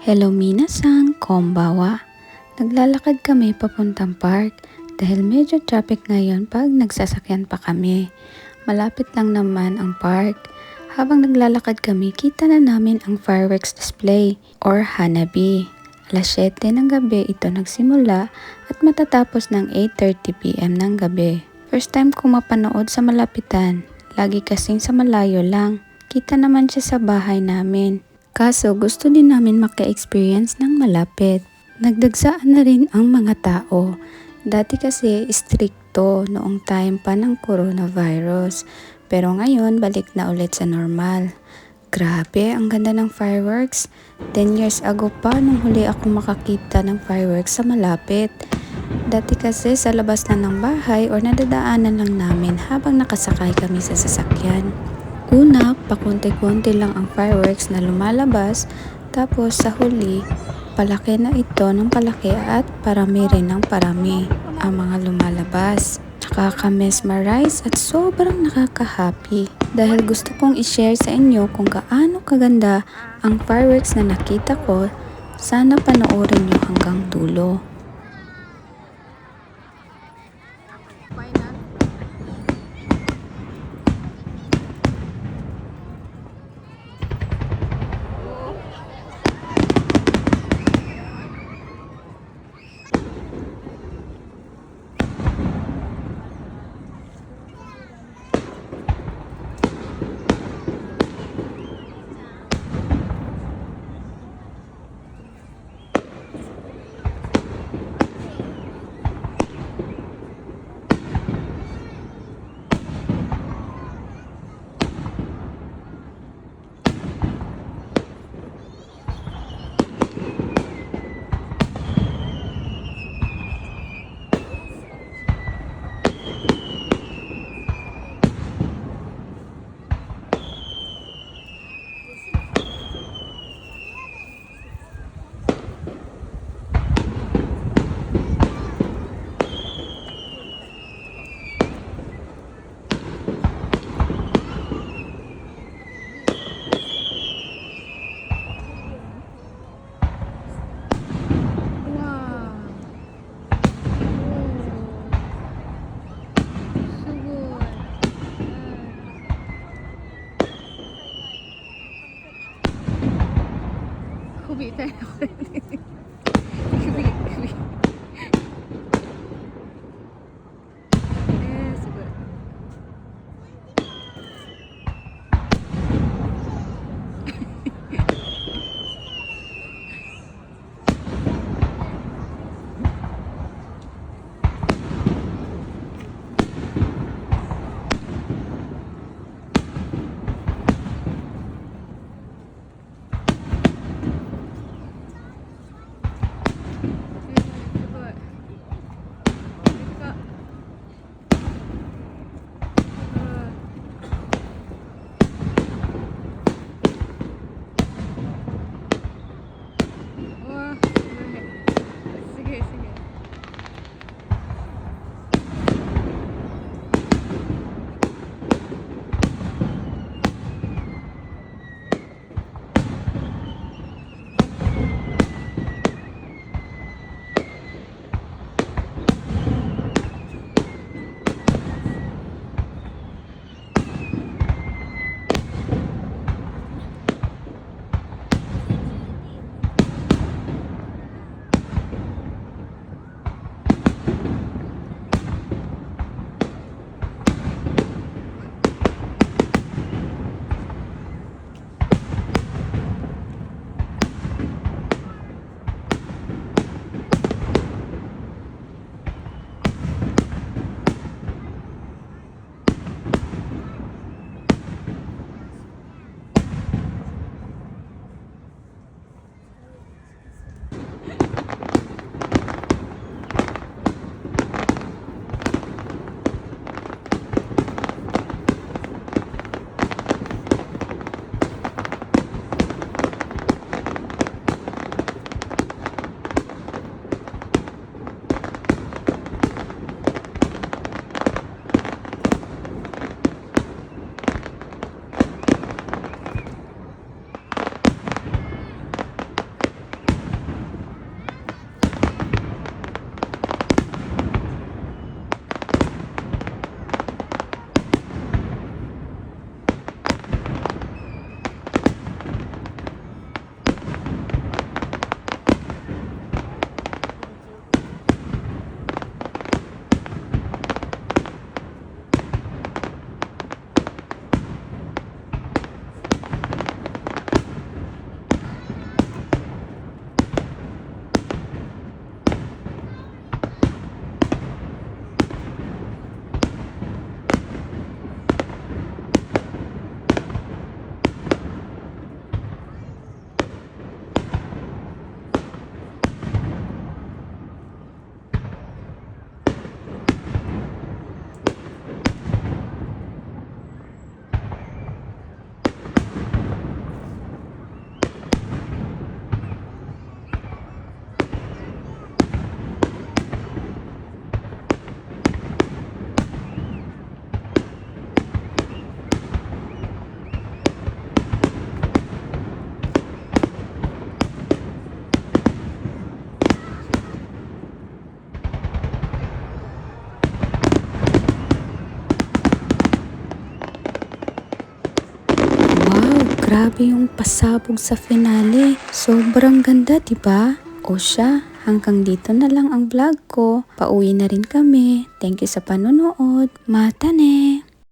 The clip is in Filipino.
Hello minasan, konbawa. Naglalakad kami papuntang park dahil medyo traffic ngayon pag nagsasakyan pa kami. Malapit lang naman ang park. Habang naglalakad kami, kita na namin ang fireworks display or hanabi. Alas 7 ng gabi ito nagsimula at matatapos ng 8:30 PM ng gabi. First time ko mapanood sa malapitan. Lagi kasing sa malayo lang. Kita naman siya sa bahay namin. Kaso gusto din namin maka-experience ng malapit. Nagdagsaan na rin ang mga tao. Dati kasi stricto noong time pa ng coronavirus. Pero ngayon balik na ulit sa normal. Grabe, ang ganda ng fireworks. 10 years ago pa nung huli ako makakita ng fireworks sa malapit. Dati kasi sa labas na ng bahay or nadadaanan lang namin habang nakasakay kami sa sasakyan. Una, pakunti-kunti lang ang fireworks na lumalabas, tapos sa huli, palaki na ito ng palaki at parami rin ng parami ang mga lumalabas. Nakaka-mesmerize at sobrang nakaka-happy dahil gusto kong i-share sa inyo kung gaano kaganda ang fireworks na nakita ko. Sana panoorin nyo hanggang dulo. Kubi tayo. Kubi. Siguro. Grabe yung pasabog sa finale. Sobrang ganda, diba? O siya, hanggang dito na lang ang vlog ko. Pauwi na rin kami. Thank you sa panonood. Matane!